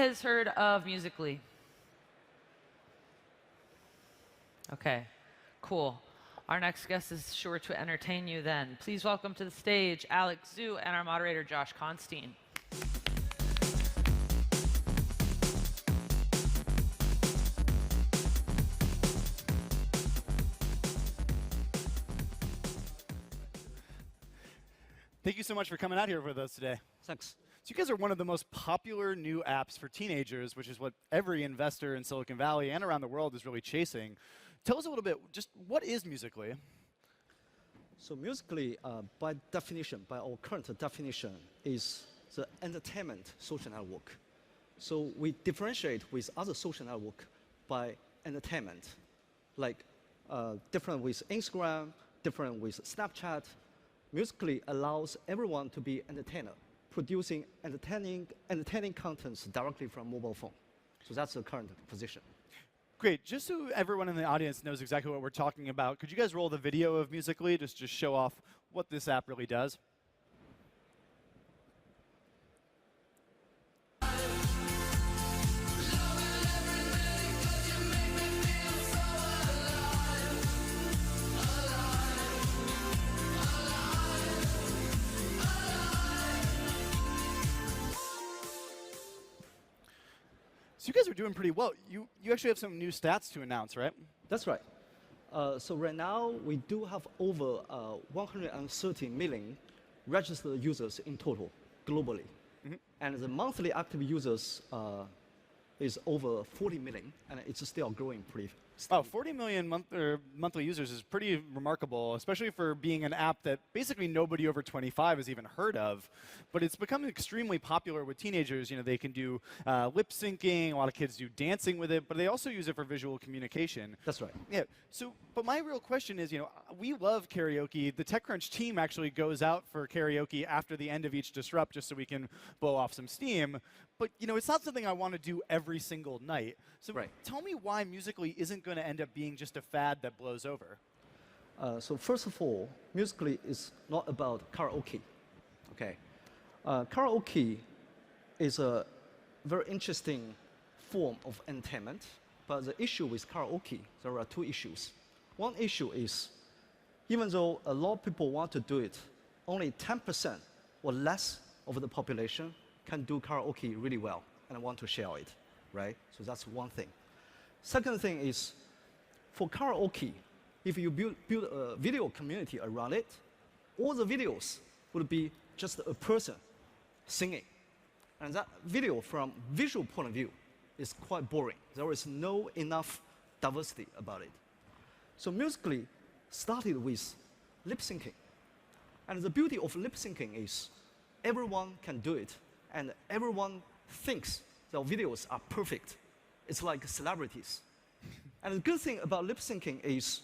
has heard of Musical.ly? OK, cool. Our next guest is sure to entertain you then. Please welcome to the stage Alex Zhu and our moderator, Josh Constine. Thank you so much for coming out here with us today. Thanks. So you guys are one of the most popular new apps for teenagers, which is what every investor in Silicon Valley and around the world is really chasing. Tell us a little bit, just what is Musical.ly? So Musical.ly, by definition, by our current definition, is the entertainment social network. So we differentiate with other social network by entertainment, like different with Instagram, different with Snapchat. Musical.ly allows everyone to be entertainer, producing entertaining contents directly from mobile phone. So that's the current position. Great. Just so everyone in the audience knows exactly what we're talking about, could you guys roll the video of Musical.ly just to show off what this app really does? So you guys are doing pretty well. You actually have some new stats to announce, right? That's right. So right now, we do have over 130 million registered users in total, globally. Mm-hmm. And the monthly active users is over 40 million, and it's still growing pretty steady. Oh, 40 million monthly users is pretty remarkable, especially for being an app that basically nobody over 25 has even heard of. But it's become extremely popular with teenagers. You know, they can do lip syncing. A lot of kids do dancing with it, but they also use it for visual communication. That's right. Yeah. So, but my real question is, you know, we love karaoke. The TechCrunch team actually goes out for karaoke after the end of each Disrupt just so we can blow off some steam. But you know, it's not something I want to do every single night. So tell me why Musical.ly isn't going to end up being just a fad that blows over. So first of all, Musical.ly is not about karaoke. Okay, karaoke is a very interesting form of entertainment. But the issue with karaoke, there are two issues. One issue is, even though a lot of people want to do it, only 10% or less of the population can do karaoke really well and want to share it, right? So that's one thing. Second thing is, for karaoke, if you build a video community around it, all the videos would be just a person singing. And that video, from visual point of view, is quite boring. There is no enough diversity about it. So Musical.ly started with lip syncing. And the beauty of lip syncing is everyone can do it, and everyone thinks their videos are perfect. It's like celebrities. And the good thing about lip syncing is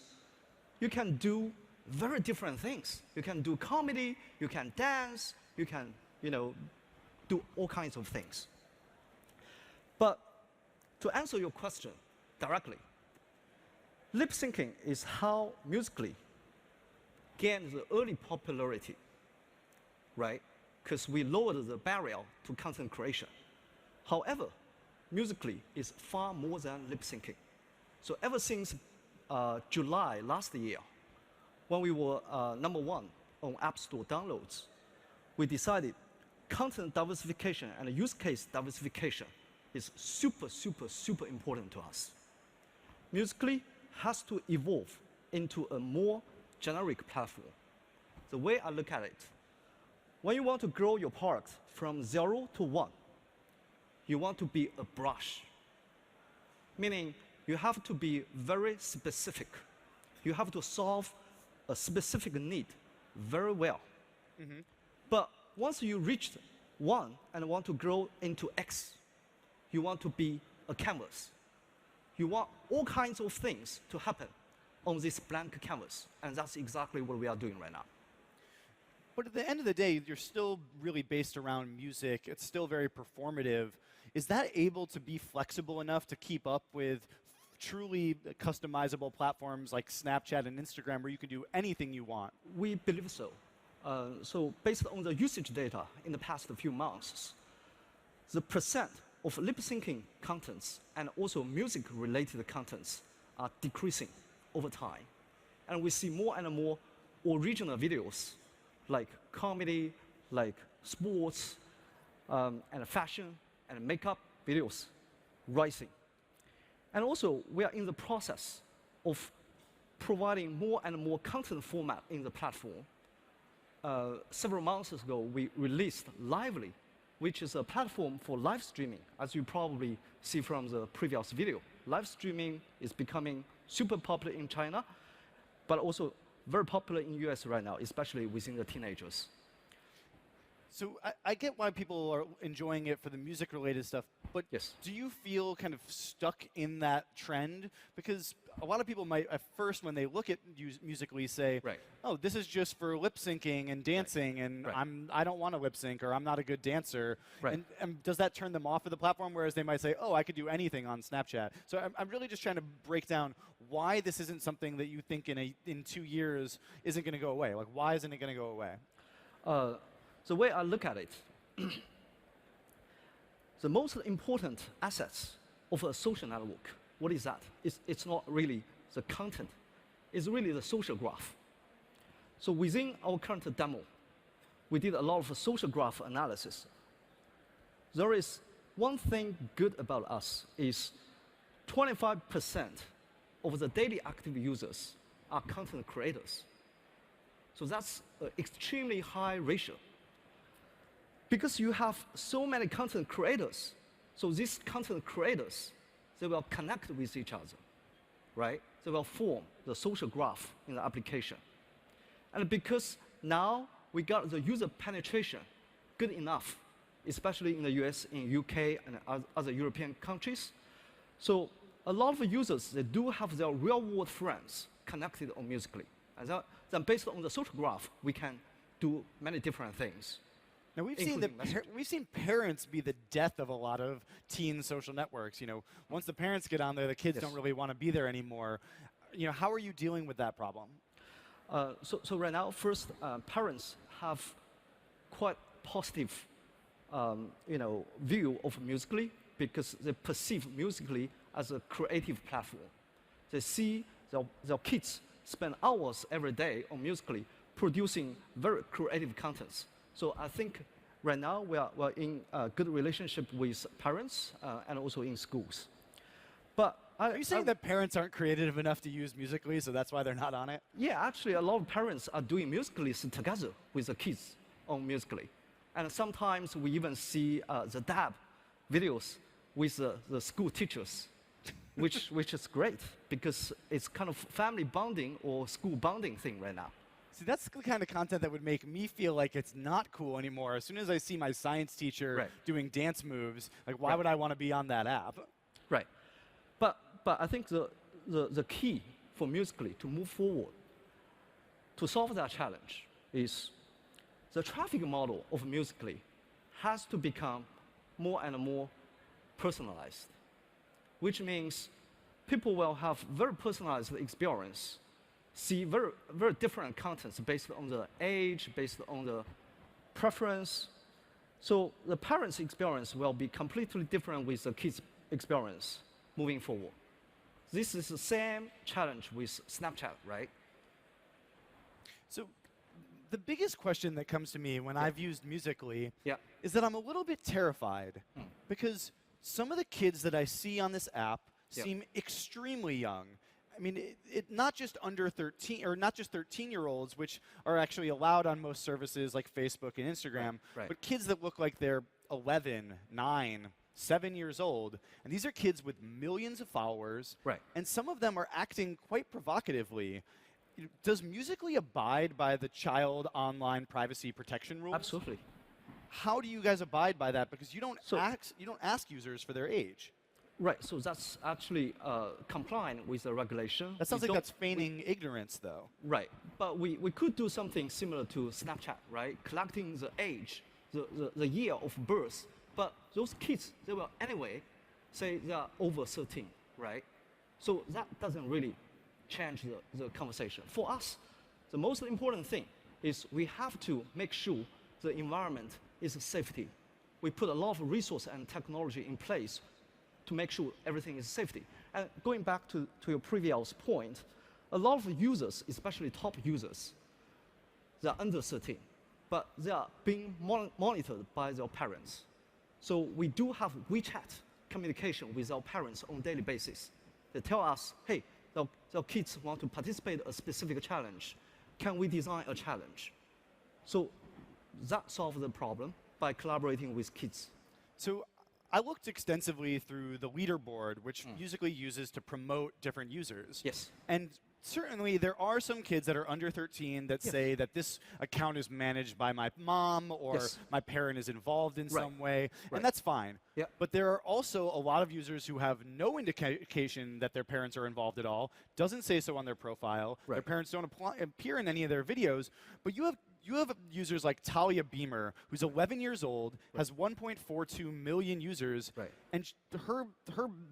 you can do very different things. You can do comedy, you can dance, you can, do all kinds of things. But to answer your question directly, lip syncing is how Musical.ly gained the early popularity, right? Because we lowered the barrier to content creation. However, Musical.ly is far more than lip syncing. So ever since July last year, when we were #1 on App Store downloads, we decided content diversification and use case diversification is super, super, super important to us. Musical.ly has to evolve into a more generic platform. The way I look at it, when you want to grow your product from 0 to 1, you want to be a brush, meaning you have to be very specific. You have to solve a specific need very well. Mm-hmm. But once you reach 1 and want to grow into X, you want to be a canvas. You want all kinds of things to happen on this blank canvas. And that's exactly what we are doing right now. But at the end of the day, you're still really based around music. It's still very performative. Is that able to be flexible enough to keep up with truly customizable platforms like Snapchat and Instagram where you can do anything you want? We believe so. So based on the usage data in the past few months, the percent of lip syncing contents and also music related contents are decreasing over time. And we see more and more original videos like comedy, like sports, and fashion and makeup videos rising. And also, we are in the process of providing more and more content format in the platform. Several months ago, we released Lively, which is a platform for live streaming, as you probably see from the previous video. Live streaming is becoming super popular in China, but also very popular in the US right now, especially within the teenagers. So I get why people are enjoying it for the music-related stuff, but Yes. do you feel kind of stuck in that trend? Because a lot of people might, at first, when they look at Musical.ly, say, Right. "Oh, this is just for lip syncing and dancing, and Right. I don't want to lip sync, or I'm not a good dancer." Right. And does that turn them off of the platform? Whereas they might say, "Oh, I could do anything on Snapchat." So I'm really just trying to break down why this isn't something that you think in 2 years isn't going to go away. Like, why isn't it going to go away? The way I look at it, the most important assets of a social network, what is that? It's not really the content, it's really the social graph. So within our current demo, we did a lot of social graph analysis. There is one thing good about us is 25% of the daily active users are content creators. So that's an extremely high ratio. Because you have so many content creators, so these content creators, they will connect with each other, right? They will form the social graph in the application. And because now we got the user penetration good enough, especially in the US, in UK, and other European countries, so a lot of users, they do have their real-world friends connected on Musical.ly. And then based on the social graph, we can do many different things. Now we've seen parents be the death of a lot of teen social networks. You know, once the parents get on there, the kids Yes. don't really want to be there anymore. You know, how are you dealing with that problem? So right now, first, parents have quite positive, view of Musical.ly because they perceive Musical.ly as a creative platform. They see their kids spend hours every day on Musical.ly producing very creative contents. So I think right now we're in a good relationship with parents and also in schools. But Are you saying that parents aren't creative enough to use Musical.ly, so that's why they're not on it? Yeah, actually, a lot of parents are doing Musical.ly together with the kids on Musical.ly. And sometimes we even see the dab videos with the school teachers, which is great because it's kind of family bonding or school bonding thing right now. See, that's the kind of content that would make me feel like it's not cool anymore. As soon as I see my science teacher Right. doing dance moves, like, why Right. would I want to be on that app? Right. But I think the key for Musical.ly to move forward, to solve that challenge, is the traffic model of Musical.ly has to become more and more personalized, which means people will have very personalized experience, see very, very different contents based on the age, based on the preference. So the parents' experience will be completely different with the kids' experience moving forward. This is the same challenge with Snapchat, right? So the biggest question that comes to me when I've used Musical.ly Yeah. is that I'm a little bit terrified because some of the kids that I see on this app Yeah. seem extremely young. I mean, not just under 13, or not just 13-year-olds, which are actually allowed on most services like Facebook and Instagram, Right. but kids that look like they're 11, 9, 7 years old. And these are kids with millions of followers. Right. And some of them are acting quite provocatively. Does Musical.ly abide by the child online privacy protection rules? Absolutely. How do you guys abide by that? Because you don't So- ask users for their age. Right, so that's actually complying with the regulation. That sounds We like don't- that's feigning ignorance, though. Right, but we could do something similar to Snapchat, right? Collecting the age, the year of birth. But those kids, they will anyway say they are over 13, right? So that doesn't really change the conversation. For us, the most important thing is we have to make sure the environment is safety. we put a lot of resource and technology in place to make sure everything is safety. And going back to your previous point, a lot of users, especially top users, they are under 13, but they are being monitored by their parents. So we do have WeChat communication with our parents on a daily basis. They tell us, hey, their kids want to participate in a specific challenge. Can we design a challenge? So that solves the problem by collaborating with kids. So I looked extensively through the leaderboard, which Musical.ly uses to promote different users. Yes. And certainly there are some kids that are under 13 that say that this account is managed by my mom or my parent is involved in some way, and that's fine. Yeah. But there are also a lot of users who have no indication that their parents are involved at all, doesn't say so on their profile, their parents don't appear in any of their videos, but you have users like Talia Beamer, who's 11 years old, has 1.42 million users, and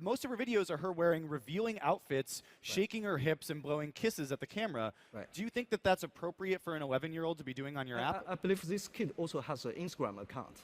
most of her videos are her wearing revealing outfits, shaking her hips, and blowing kisses at the camera. Do you think that that's appropriate for an 11-year-old to be doing on your app? I believe this kid also has an Instagram account.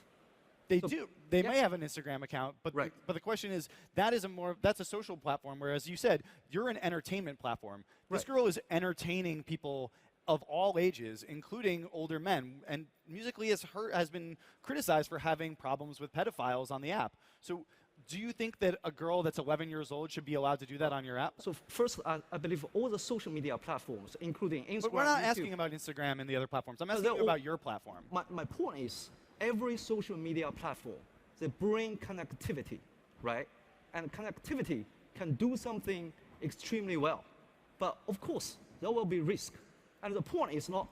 They do. They may have an Instagram account, but the question is, that's a social platform, whereas you said you're an entertainment platform. This girl is entertaining people of all ages, including older men, and Musical.ly has been criticized for having problems with pedophiles on the app. So do you think that a girl that's 11 years old should be allowed to do that on your app? So first, I believe all the social media platforms, including Instagram. But we're not YouTube, asking about Instagram and the other platforms. I'm asking you about your platform. My point is, every social media platform, they bring connectivity, right? And connectivity can do something extremely well. But of course, there will be risk. And the point is not,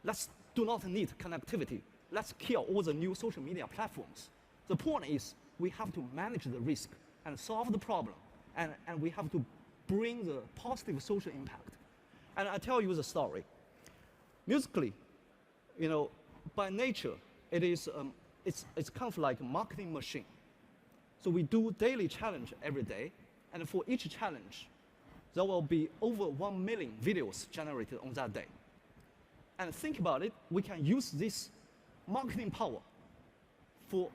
let's do not need connectivity. Let's kill all the new social media platforms. The point is, we have to manage the risk and solve the problem. And we have to bring the positive social impact. And I tell you the story. Musical.ly, by nature, it's kind of like a marketing machine. So we do daily challenge every day. And for each challenge, there will be over 1 million videos generated on that day. And think about it, we can use this marketing power for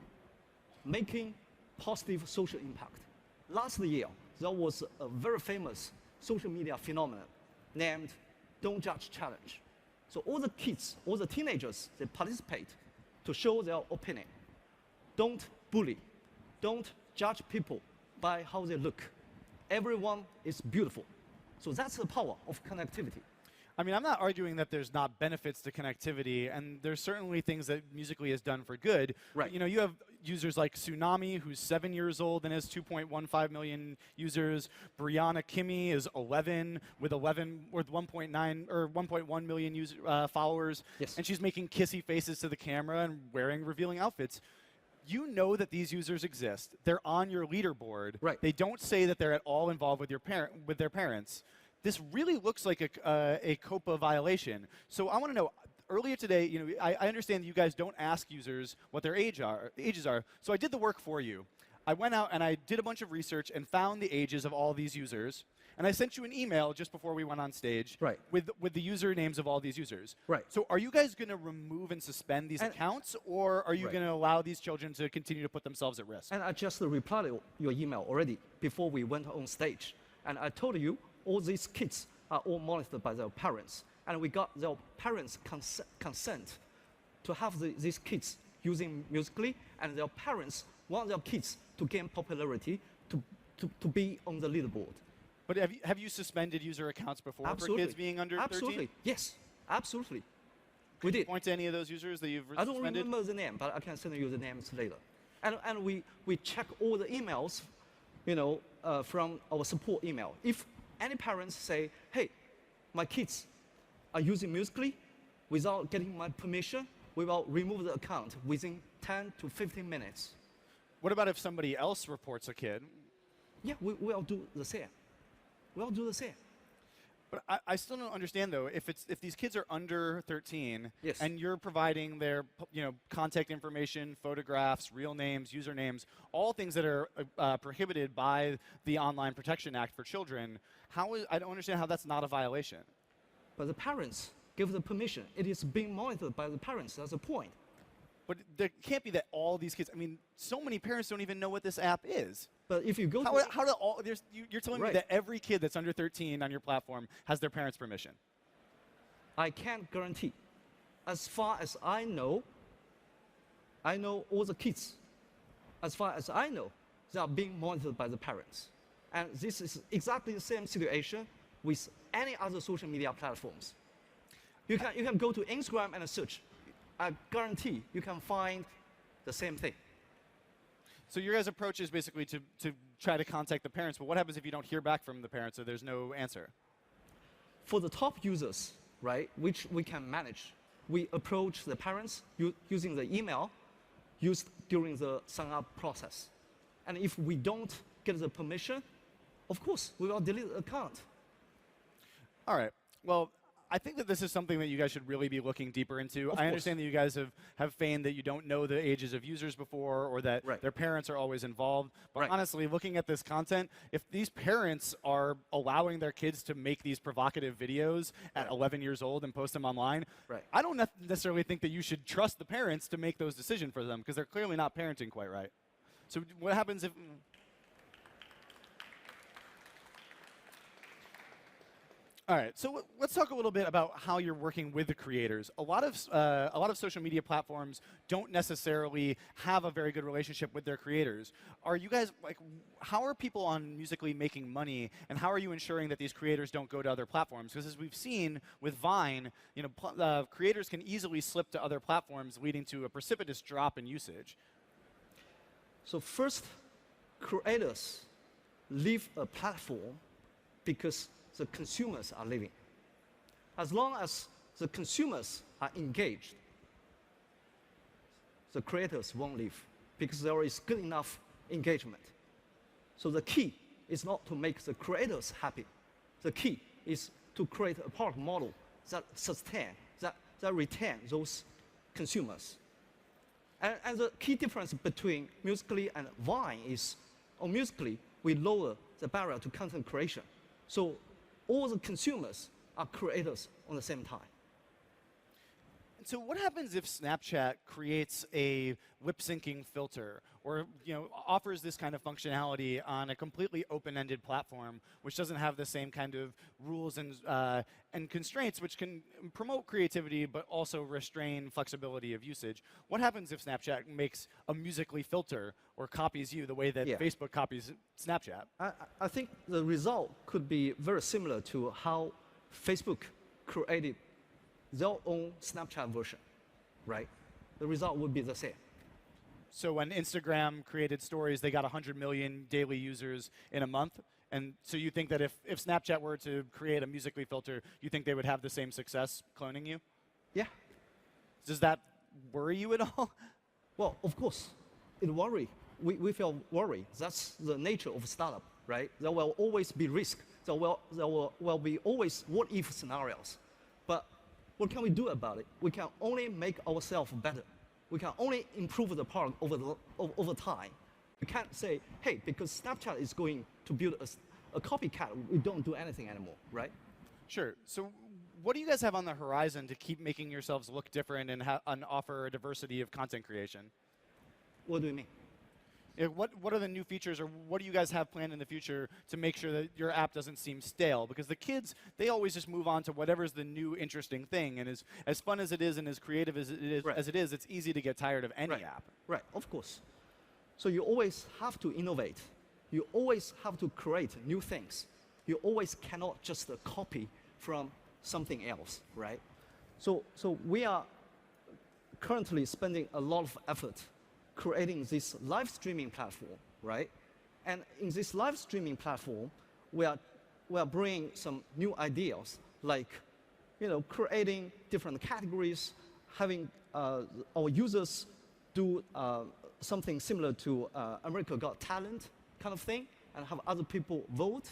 making positive social impact. Last year, there was a very famous social media phenomenon named Don't Judge Challenge. So all the kids, all the teenagers, they participate to show their opinion. Don't bully. Don't judge people by how they look. Everyone is beautiful. So that's the power of connectivity. I mean, I'm not arguing that there's not benefits to connectivity, and there's certainly things that Musical.ly has done for good. You have users like Tsunami, who's 7 years old and has 2.15 million users. Brianna Kimmy is 11 with 1.9 or 1.1 million followers, and she's making kissy faces to the camera and wearing revealing outfits. You know that these users exist. They're on your leaderboard. They don't say that they're at all involved with their parents. This really looks like a COPPA violation. So I want to know, earlier today, I understand that you guys don't ask users what their ages are. So I did the work for you. I went out and I did a bunch of research and found the ages of all these users. And I sent you an email just before we went on stage with the usernames of all these users. So are you guys going to remove and suspend these accounts, or are you going to allow these children to continue to put themselves at risk? And I just replied to your email already before we went on stage. And I told you, all these kids are all monitored by their parents. And we got their parents' consent to have these kids using Musical.ly, and their parents want their kids to gain popularity, to be on the leaderboard. But have you suspended user accounts before for kids being under 13? Absolutely. Yes, absolutely. We did. Point to any of those users that you've suspended? I don't remember the name, but I can send you the names later. And we check all the emails, from our support email. If any parents say, hey, my kids are using Musical.ly without getting my permission, we will remove the account within 10 to 15 minutes. What about if somebody else reports a kid? Yeah, we will do the same. We'll do the same. But I still don't understand, though, if these kids are under 13 yes. and you're providing their contact information, photographs, real names, usernames, all things that are prohibited by the Online Protection Act for children, I don't understand how that's not a violation. But the parents give the permission. It is being monitored by the parents. That's the point. But there can't be that all these kids. I mean, so many parents don't even know what this app is. But if you go How do all? You're telling me that every kid that's under 13 on your platform has their parents' permission? I can't guarantee. As far as I know all the kids. As far as I know, they are being monitored by the parents. And this is exactly the same situation with any other social media platforms. You can go to Instagram and search. I guarantee you can find the same thing. So your guys' approach is basically to try to contact the parents, but what happens if you don't hear back from the parents or there's no answer? For the top users, right, which we can manage, we approach the parents using the email used during the sign-up process. And if we don't get the permission, of course, we will delete the account. All right. Well, I think that this is something that you guys should really be looking deeper into. I understand that you guys have feigned that you don't know the ages of users before or that their parents are always involved. But honestly, looking at this content, if these parents are allowing their kids to make these provocative videos at 11 years old and post them online, I don't necessarily think that you should trust the parents to make those decisions for them because they're clearly not parenting quite right. So what happens if... All right, so let's talk a little bit about how you're working with the creators. A lot of social media platforms don't necessarily have a very good relationship with their creators. Are you guys how are people on Musical.ly making money, and how are you ensuring that these creators don't go to other platforms? Because as we've seen with Vine, creators can easily slip to other platforms, leading to a precipitous drop in usage. So first, creators leave a platform because the consumers are leaving. As long as the consumers are engaged, the creators won't leave because there is good enough engagement. So the key is not to make the creators happy. The key is to create a product model that retain those consumers. And the key difference between Musical.ly and Vine is, on Musical.ly, we lower the barrier to content creation. So all the consumers are creators on the same time. So what happens if Snapchat creates a lip-syncing filter or offers this kind of functionality on a completely open-ended platform which doesn't have the same kind of rules and constraints which can promote creativity but also restrain flexibility of usage? What happens if Snapchat makes a Musical.ly filter or copies you the way that Facebook copies Snapchat? I think the result could be very similar to how Facebook created their own Snapchat version, right? The result would be the same. So when Instagram created stories, they got 100 million daily users in a month. And so you think that if Snapchat were to create a Musical.ly filter, you think they would have the same success cloning you? Yeah. Does that worry you at all? Well, of course, it worries. We feel worried. That's the nature of a startup, right? There will always be risk. There will be always what-if scenarios. But what can we do about it? We can only make ourselves better. We can only improve the product over time. We can't say, hey, because Snapchat is going to build a copycat, we don't do anything anymore, right? Sure. So what do you guys have on the horizon to keep making yourselves look different and offer a diversity of content creation? What do you mean? What are the new features, or what do you guys have planned in the future to make sure that your app doesn't seem stale? Because the kids, they always just move on to whatever's the new interesting thing, and as fun as it is and as creative as it is, it's easy to get tired of any app. Right, of course. So you always have to innovate. You always have to create new things. You always cannot just copy from something else, right? So we are currently spending a lot of effort creating this live streaming platform, right? And in this live streaming platform, we are bringing some new ideas, like creating different categories, having our users do something similar to America Got Talent kind of thing, and have other people vote.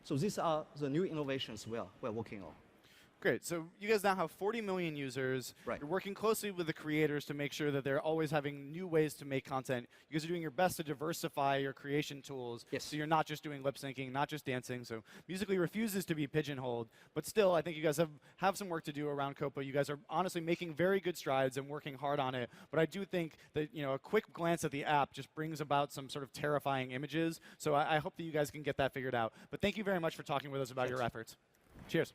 So these are the new innovations we're working on. Great. So you guys now have 40 million users. Right. You're working closely with the creators to make sure that they're always having new ways to make content. You guys are doing your best to diversify your creation tools. Yes. So you're not just doing lip syncing, not just dancing. So Musically refuses to be pigeonholed. But still, I think you guys have some work to do around Copa. You guys are honestly making very good strides and working hard on it. But I do think that a quick glance at the app just brings about some sort of terrifying images. So I hope that you guys can get that figured out. But thank you very much for talking with us about your efforts. Cheers.